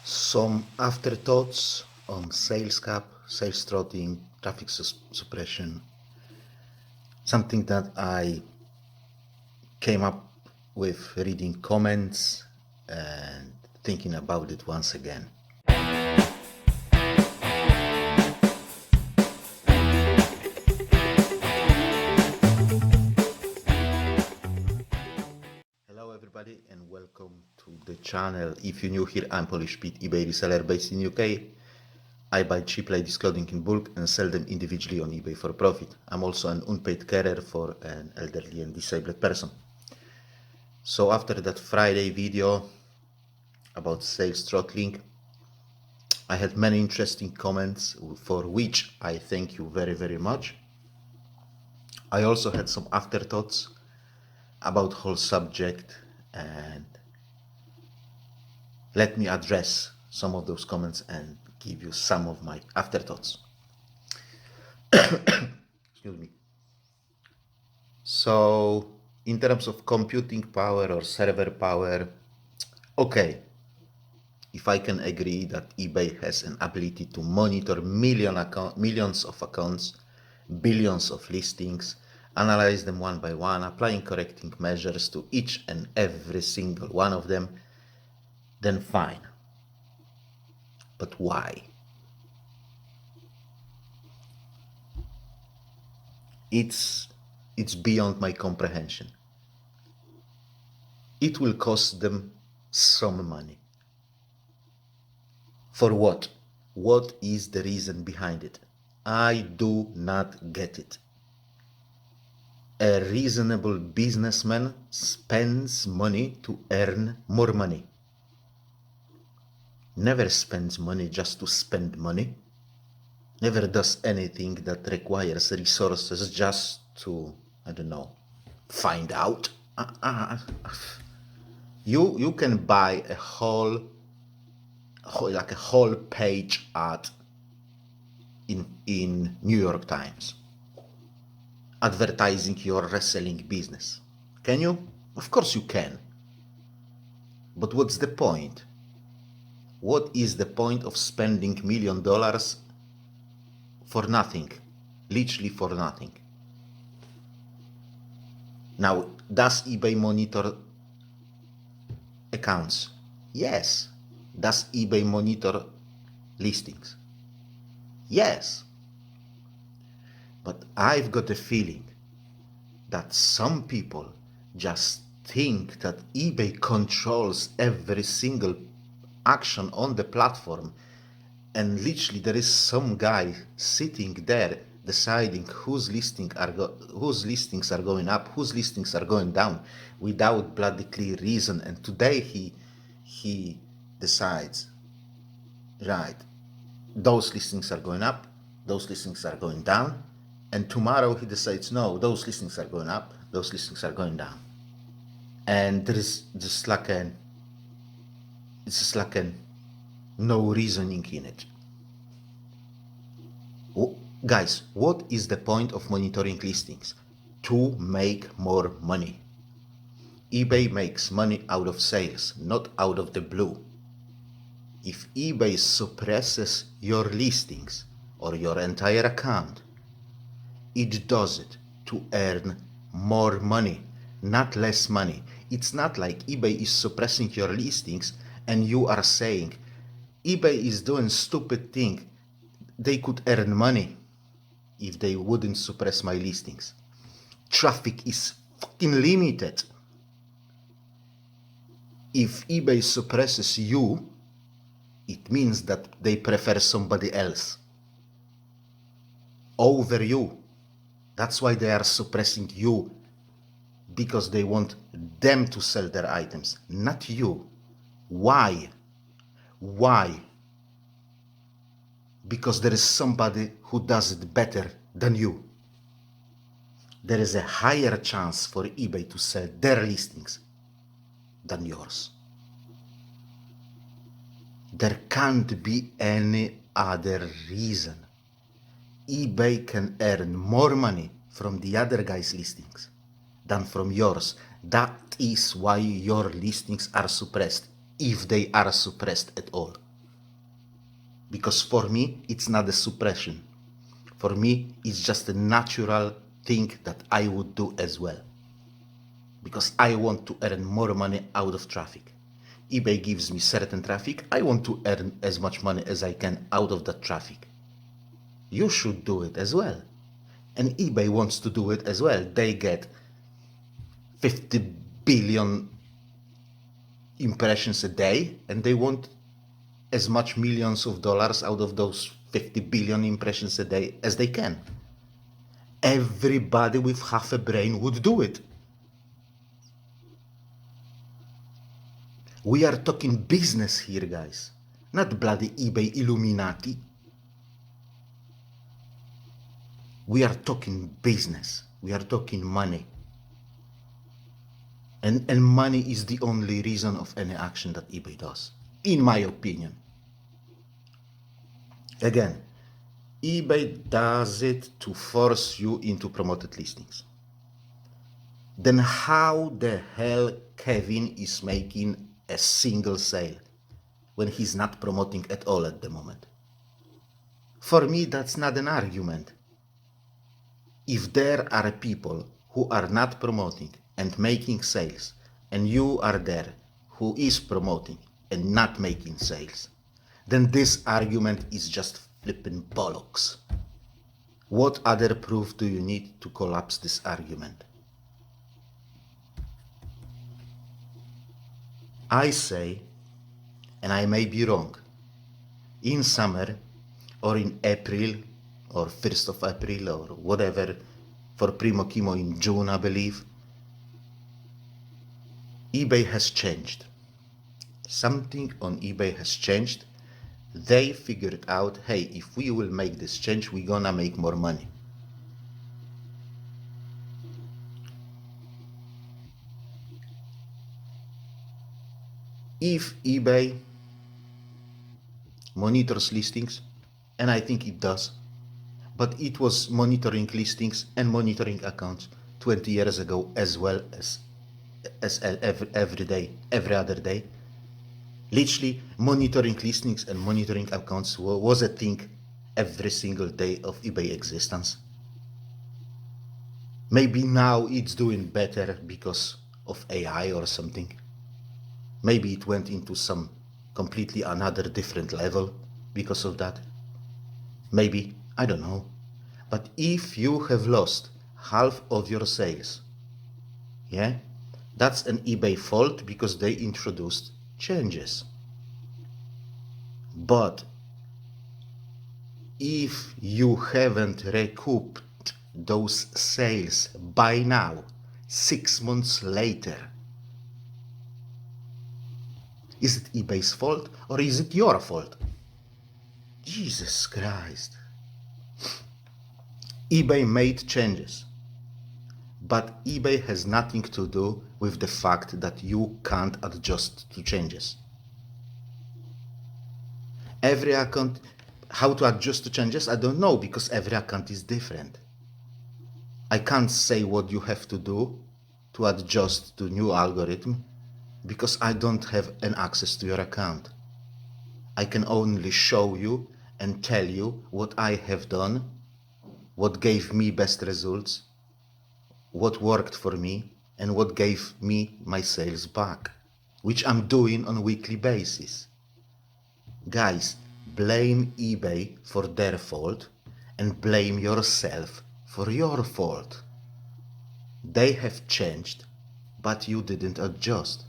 Some afterthoughts on sales cap, sales throttling, traffic suppression. Something that I came up with reading comments and thinking about it once again. Hello everybody and welcome to the channel. If you're new here, I'm Polish Pete, eBay reseller based in UK. I buy cheap ladies clothing in bulk and sell them individually on eBay for profit. I'm also an unpaid carer for an elderly and disabled person. So after that Friday video about sales throttling, I had many interesting comments for which I thank you very, very much. I also had some afterthoughts about whole subject, and let me address some of those comments and give you some of my afterthoughts. Excuse me. So in terms of computing power or server power, okay, if I can agree that eBay has an ability to monitor millions of accounts, billions of listings, analyze them one by one, applying correcting measures to each and every single one of them, then fine. But why? It's beyond my comprehension. It will cost them some money. For what? What is the reason behind it? I do not get it. A reasonable businessman spends money to earn more money. Never spends money just to spend money. Never does anything that requires resources just to, I don't know, find out. You can buy a whole page ad in New York Times advertising your reselling business. Can you? Of course you can. But what's the point? What is the point of spending $1 million for nothing? Literally for nothing. Now, does eBay monitor accounts? Yes. Does eBay monitor listings? Yes. But I've got a feeling that some people just think that eBay controls every single action on the platform, and literally there is some guy sitting there deciding whose listings are going up, whose listings are going down, without bloody clear reason. And today he decides, right, those listings are going up, those listings are going down, and tomorrow he decides, no, those listings are going up, those listings are going down. And there is just like no reasoning in it. Guys, what is the point of monitoring listings? To make more money. eBay makes money out of sales, not out of the blue. If eBay suppresses your listings or your entire account, it does it to earn more money, not less money. It's not like eBay is suppressing your listings and you are saying, eBay is doing stupid thing. They could earn money if they wouldn't suppress my listings. Traffic is fucking limited. If eBay suppresses you, it means that they prefer somebody else over you. That's why they are suppressing you, because they want them to sell their items, not you. Why? Why? Because there is somebody who does it better than you. There is a higher chance for eBay to sell their listings than yours. There can't be any other reason. eBay can earn more money from the other guy's listings than from yours. That is why your listings are suppressed, if they are suppressed at all. Because for me, it's not a suppression. For me, it's just a natural thing that I would do as well. Because I want to earn more money out of traffic. eBay gives me certain traffic. I want to earn as much money as I can out of that traffic. You should do it as well. And eBay wants to do it as well. They get 50 billion impressions a day, and they want as much millions of dollars out of those 50 billion impressions a day as they can. Everybody with half a brain would do it. We are talking business here, guys, not bloody eBay Illuminati. We are talking business. We are talking money. And money is the only reason of any action that eBay does, in my opinion. Again, eBay does it to force you into promoted listings. Then how the hell Kevin is making a single sale when he's not promoting at all at the moment? For me, that's not an argument. If there are people who are not promoting and making sales, and you are there who is promoting and not making sales, then this argument is just flipping bollocks. What other proof do you need to collapse this argument? I say, and I may be wrong, in summer or in April or 1st of April or whatever, for Primo Chemo in June, I believe, eBay has changed. Something on eBay has changed. They figured out, hey, if we will make this change, we're gonna make more money. If eBay monitors listings, and I think it does, but it was monitoring listings and monitoring accounts 20 years ago as well as every day, every other day. Literally, monitoring listings and monitoring accounts was a thing every single day of eBay existence. Maybe now it's doing better because of AI or something. Maybe it went into some completely another different level because of that. Maybe, I don't know. But if you have lost half of your sales, yeah, that's an eBay fault because they introduced changes. But if you haven't recouped those sales by now, 6 months later, is it eBay's fault or is it your fault? Jesus Christ. eBay made changes, but eBay has nothing to do with the fact that you can't adjust to changes. Every account, how to adjust to changes, I don't know, because every account is different. I can't say what you have to do to adjust to new algorithm because I don't have an access to your account. I can only show you and tell you what I have done, what gave me best results, what worked for me, and what gave me my sales back, which I'm doing on a weekly basis. Guys, blame eBay for their fault and blame yourself for your fault. They have changed, but you didn't adjust.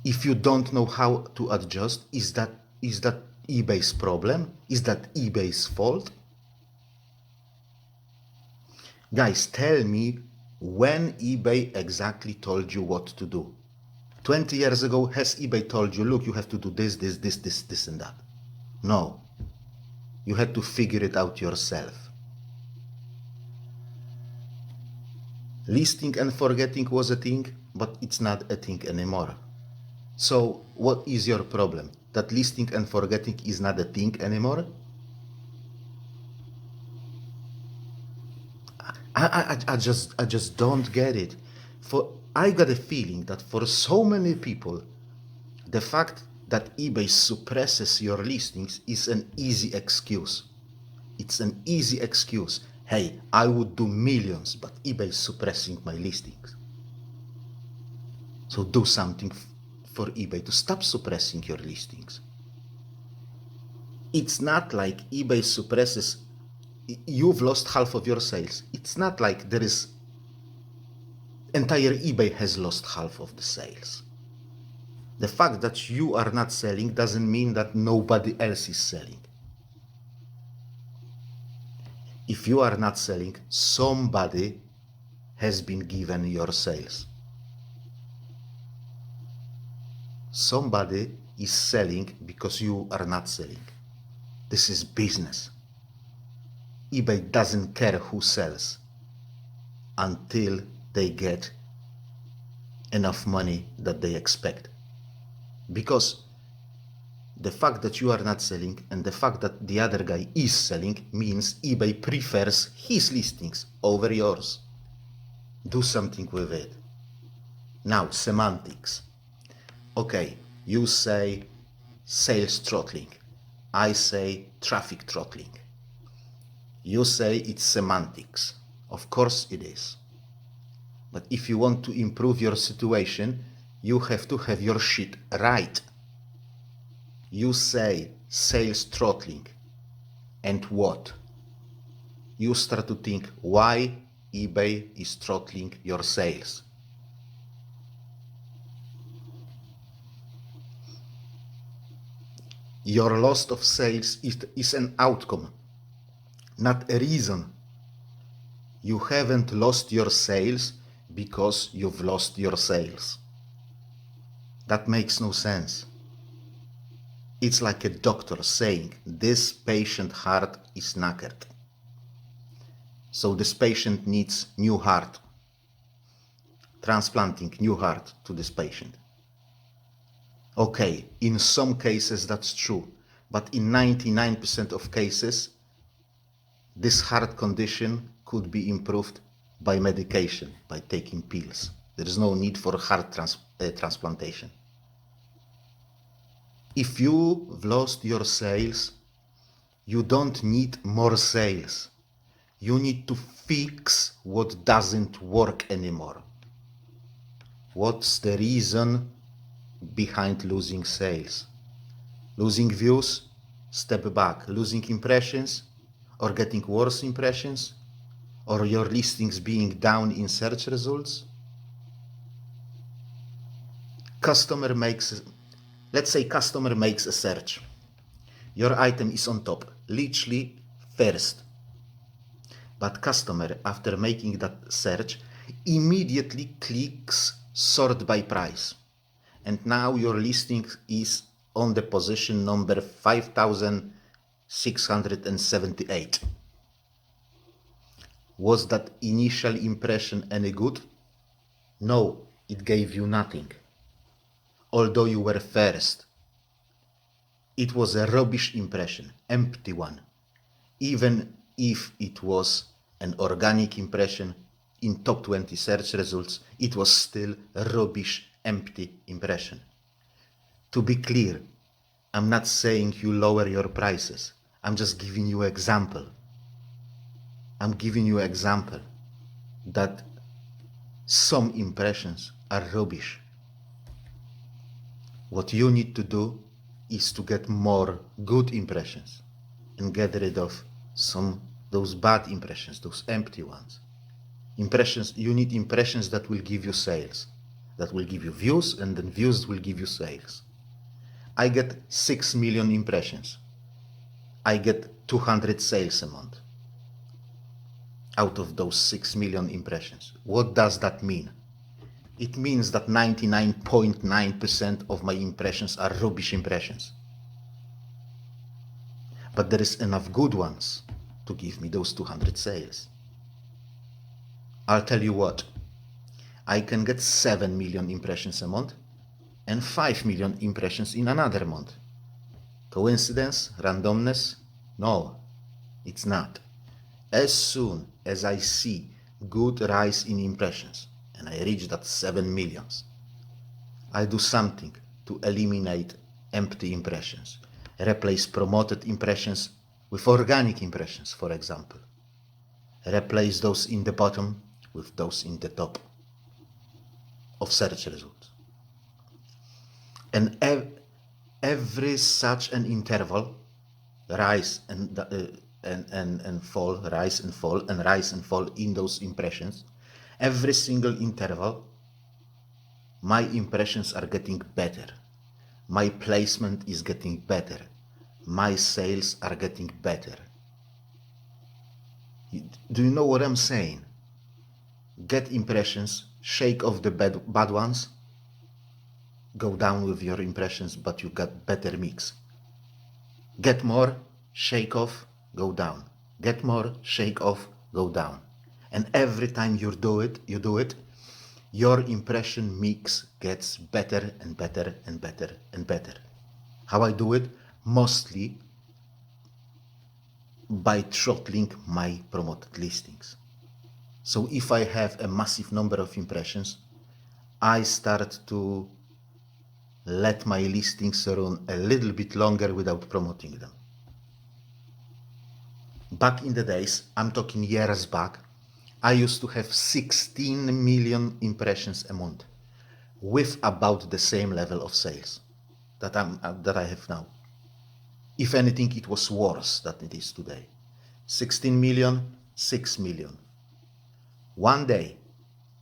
If you don't know how to adjust, is that eBay's problem? Is that eBay's fault? Guys, tell me when eBay exactly told you what to do. 20 years ago, has eBay told you, look, you have to do this, and that? No. You had to figure it out yourself. Listing and forgetting was a thing, but it's not a thing anymore. So what is your problem? That listing and forgetting is not a thing anymore? I just don't get it. I got a feeling that for so many people, the fact that eBay suppresses your listings is an easy excuse. It's an easy excuse. Hey, I would do millions, but eBay is suppressing my listings. So do something for eBay to stop suppressing your listings. It's not like eBay suppresses, you've lost half of your sales. It's not like there is, entire eBay has lost half of the sales. The fact that you are not selling doesn't mean that nobody else is selling. If you are not selling, somebody has been given your sales. Somebody is selling because you are not selling. This is business. eBay doesn't care who sells until they get enough money that they expect. Because the fact that you are not selling and the fact that the other guy is selling means eBay prefers his listings over yours. Do something with it. Now, semantics. Okay, you say sales throttling. I say traffic throttling. You say it's semantics. Of course it is. But if you want to improve your situation, you have to have your shit right. You say sales throttling, and what? You start to think why eBay is throttling your sales. Your loss of sales is an outcome, not a reason. You haven't lost your sales because you've lost your sales. That makes no sense. It's like a doctor saying, this patient heart is knackered. So this patient needs new heart. Transplanting new heart to this patient. Okay, in some cases that's true, but in 99% of cases, this heart condition could be improved by medication, by taking pills. There is no need for heart transplantation. If you've lost your sales, you don't need more sales. You need to fix what doesn't work anymore. What's the reason behind losing sales? Losing views? Step back. Losing impressions? Or getting worse impressions? Or your listings being down in search results? Let's say customer makes a search. Your item is on top, literally first. But customer, after making that search, immediately clicks sort by price. And now your listing is on the position number 5678. Was that initial impression any good? No, it gave you nothing. Although you were first. It was a rubbish impression, empty one. Even if it was an organic impression in top 20 search results, it was still a rubbish, empty impression. To be clear, I'm not saying you lower your prices. I'm just giving you an example. I'm giving you an example that some impressions are rubbish. What you need to do is to get more good impressions and get rid of those bad impressions, those empty ones. You need impressions that will give you sales, that will give you views, and then views will give you sales. I get 6 million impressions. I get 200 sales a month out of those 6 million impressions. What does that mean? It means that 99.9% of my impressions are rubbish impressions. But there is enough good ones to give me those 200 sales. I'll tell you what, I can get 7 million impressions a month and 5 million impressions in another month. Coincidence? Randomness? No, it's not. As soon as I see good rise in impressions and I reach that 7 millions, I do something to eliminate empty impressions. Replace promoted impressions with organic impressions, for example. Replace those in the bottom with those in the top of search results. And every such an interval, rise and fall, rise and fall, and rise and fall in those impressions, every single interval, my impressions are getting better. My placement is getting better. My sales are getting better. Do you know what I'm saying? Get impressions, shake off the bad ones, go down with your impressions, but you got better mix. Get more, shake off, go down. Get more, shake off, go down. And every time you do it, your impression mix gets better and better and better and better. How I do it? Mostly by throttling my promoted listings. So if I have a massive number of impressions, I start to let my listings run a little bit longer without promoting them. Back in the days, I'm talking years back, I used to have 16 million impressions a month with about the same level of sales that I have now. If anything, it was worse than it is today. 16 million, 6 million. One day,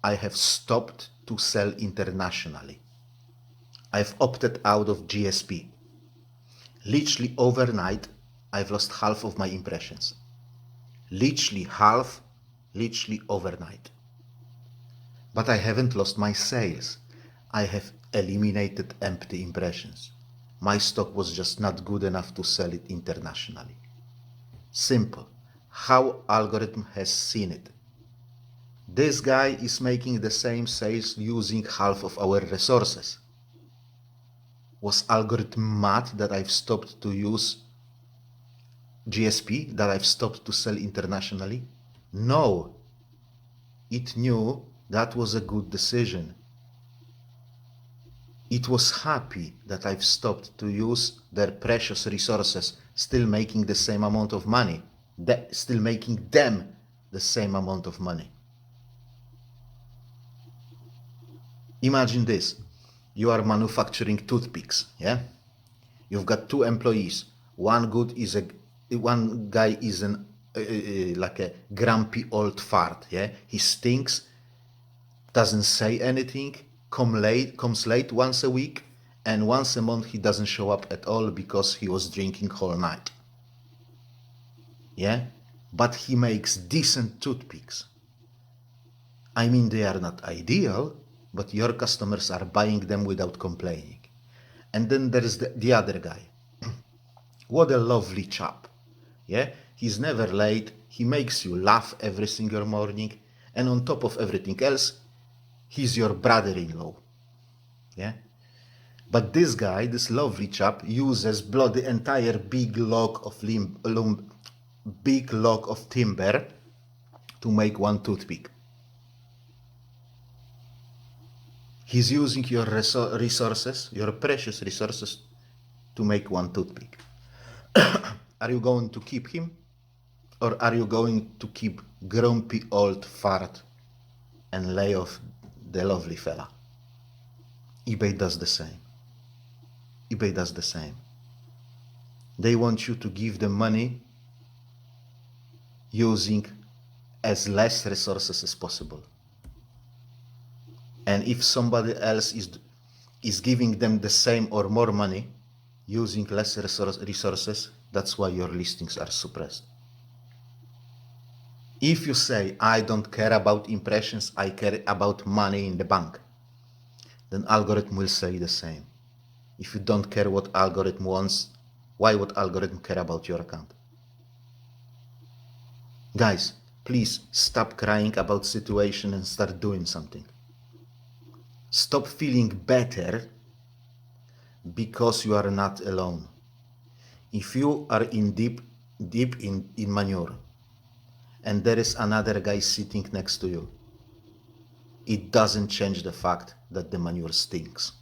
I have stopped to sell internationally. I've opted out of GSP. Literally overnight, I've lost half of my impressions. Literally half, literally overnight. But I haven't lost my sales. I have eliminated empty impressions. My stock was just not good enough to sell it internationally. Simple. How algorithm has seen it. This guy is making the same sales using half of our resources. Was algorithm mad that I've stopped to use GSP, that I've stopped to sell internationally? No. It knew that was a good decision. It was happy that I've stopped to use their precious resources, still making the same amount of money, still making them the same amount of money. Imagine this. You are manufacturing toothpicks, yeah? You've got two employees. One guy is like a grumpy old fart, yeah? He stinks, doesn't say anything, comes late once a week, and once a month he doesn't show up at all because he was drinking whole night. Yeah? But he makes decent toothpicks. I mean, they are not ideal, but your customers are buying them without complaining. And then there is the other guy. What a lovely chap. Yeah? He's never late. He makes you laugh every single morning. And on top of everything else, he's your brother-in-law. Yeah? But this guy, this lovely chap, uses the entire big log of timber to make one toothpick. He's using your resources, your precious resources, to make one toothpick. Are you going to keep him? Or are you going to keep grumpy old fart and lay off the lovely fella? eBay does the same. eBay does the same. They want you to give them money using as less resources as possible. And if somebody else is giving them the same or more money using less resources, that's why your listings are suppressed. If you say, I don't care about impressions, I care about money in the bank, then algorithm will say the same. If you don't care what algorithm wants, why would algorithm care about your account? Guys, please stop crying about situation and start doing something. Stop feeling better because you are not alone. If you are in deep in manure and there is another guy sitting next to you, it doesn't change the fact that the manure stinks.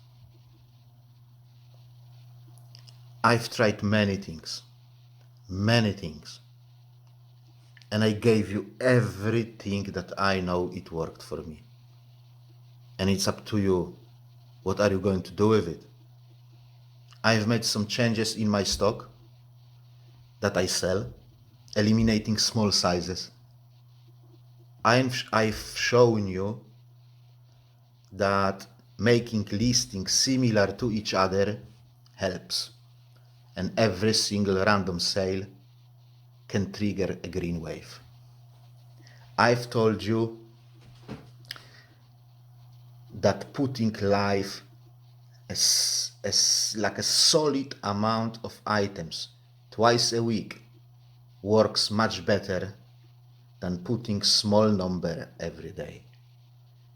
I've tried many things, and I gave you everything that I know it worked for me. And it's up to you. What are you going to do with it? I've made some changes in my stock that I sell, eliminating small sizes. I've shown you that making listings similar to each other helps, and every single random sale can trigger a green wave. I've told you that putting live like a solid amount of items twice a week works much better than putting small number every day.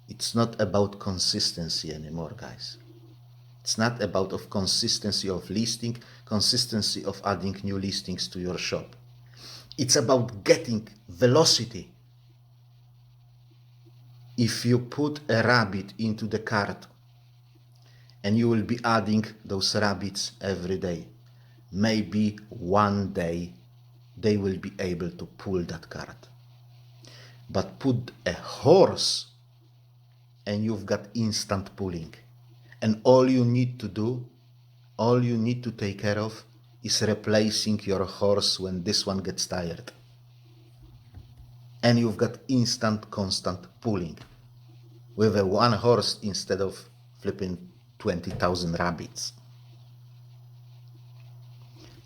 It's not about consistency anymore, guys. It's not about consistency of listing, consistency of adding new listings to your shop. It's about getting velocity. If you put a rabbit into the cart and you will be adding those rabbits every day, maybe one day they will be able to pull that cart. But put a horse and you've got instant pulling. And all you need to take care of is replacing your horse when this one gets tired. And you've got instant, constant pulling with a one horse instead of flipping 20,000 rabbits.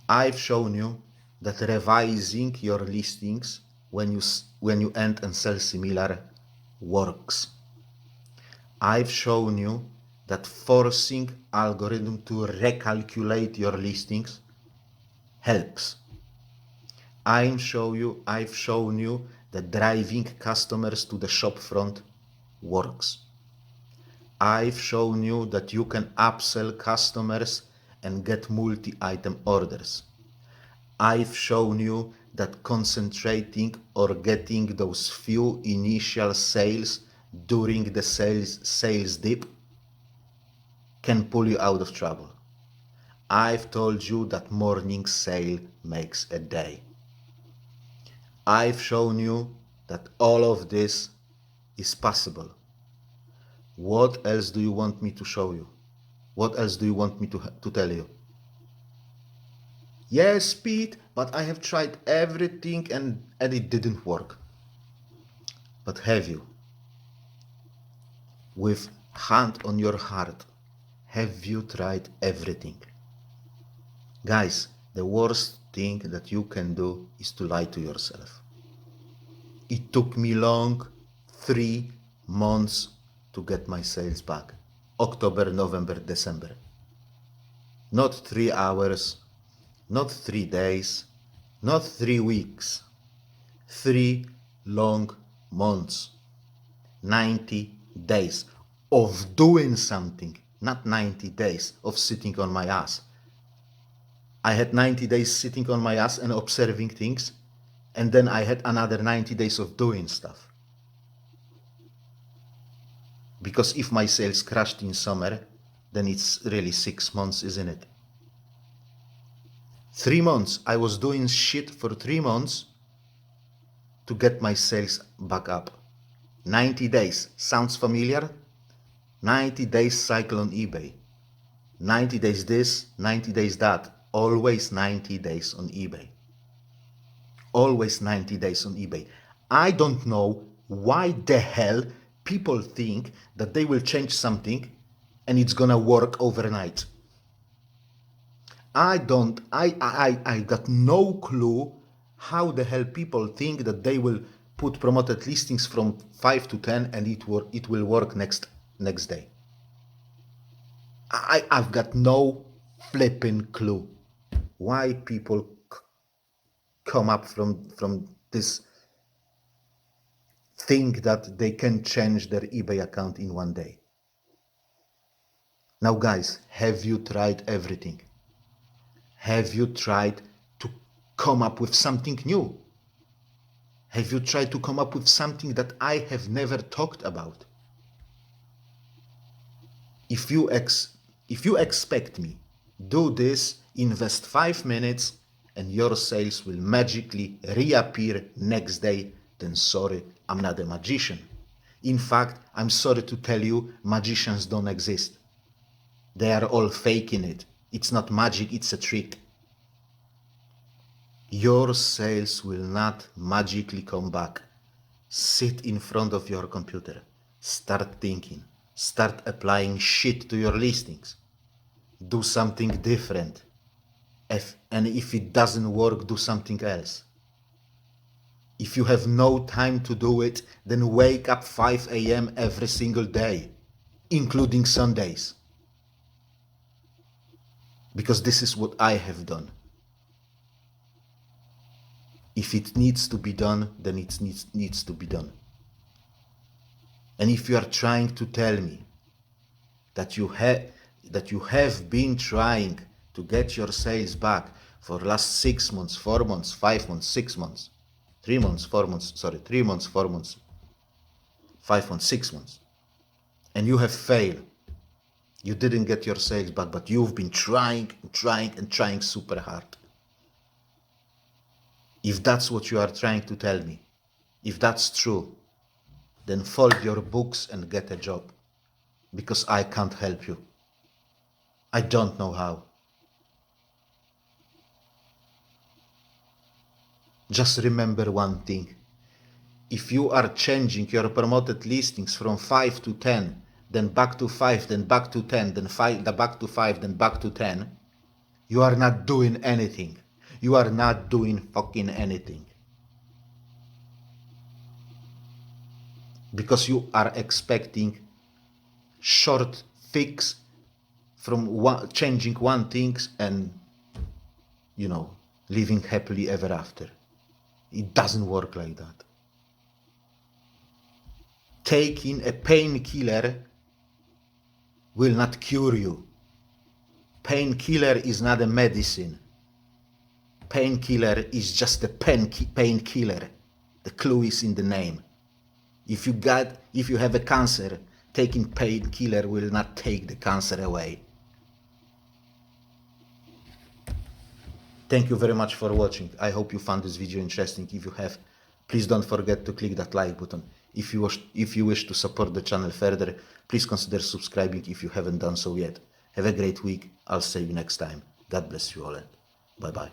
I've shown you that revising your listings when you end and sell similar works. I've shown you that forcing algorithm to recalculate your listings helps. I've shown you that driving customers to the shop front works. I've shown you that you can upsell customers and get multi-item orders. I've shown you that concentrating or getting those few initial sales during the sales dip can pull you out of trouble. I've told you that morning sale makes a day. I've shown you that all of this is possible. What else do you want me to show you? What else do you want me to tell you? Yes, Pete, but I have tried everything and it didn't work. But have you? With hand on your heart, have you tried everything? Guys, the worst thing that you can do is to lie to yourself. It took me long, 3 months to get my sales back. October, November, December. Not 3 hours, not 3 days, not 3 weeks. 3 long months. 90 days of doing something, not 90 days of sitting on my ass. I had 90 days sitting on my ass and observing things, and then I had another 90 days of doing stuff. Because if my sales crashed in summer, then it's really 6 months, isn't it? 3 months, I was doing shit for 3 months to get my sales back up. 90 days, sounds familiar? 90 days cycle on eBay. 90 days this, 90 days that. Always 90 days on eBay. Always 90 days on eBay. I don't know why the hell people think that they will change something and it's gonna work overnight. I got no clue how the hell people think that they will put promoted listings from 5 to 10 and it will work next day. I've got no flipping clue why people come up from this thing that they can change their eBay account in one day. Now guys, have you tried everything? Have you tried to come up with something new? Have you tried to come up with something that I have never talked about? If you expect me do this Invest 5 minutes and your sales will magically reappear next day. Then sorry, I'm not a magician. In fact, I'm sorry to tell you, magicians don't exist. They are all faking it. It's not magic, it's a trick. Your sales will not magically come back. Sit in front of your computer. Start thinking. Start applying shit to your listings. Do something different. And if it doesn't work, do something else. If you have no time to do it, then wake up 5 a.m. every single day, including Sundays. Because this is what I have done. If it needs to be done, then it needs to be done. And if you are trying to tell me that you have been trying to get your sales back for last 6 months, 4 months, 5 months, 6 months, 3 months, 4 months, 3 months, 4 months, 5 months, 6 months, and you have failed, you didn't get your sales back, but you've been trying super hard. If that's what you are trying to tell me, if that's true, then fold your books and get a job, because I can't help you. I don't know how. Just remember one thing. If you are changing your promoted listings from 5 to 10, then back to 5, then back to 10, then back to 5, then back to 10, you are not doing anything. You are not doing fucking anything. Because you are expecting short fix from changing one thing and, living happily ever after. It doesn't work like that. Taking a painkiller will not cure you. Painkiller is not a medicine. Painkiller is just a painkiller. The clue is in the name. If you have a cancer, taking painkiller will not take the cancer away. Thank you very much for watching. I hope you found this video interesting. If you have, please don't forget to click that like button. If you wish to support the channel further, please consider subscribing if you haven't done so yet. Have a great week. I'll see you next time. God bless you all and bye bye.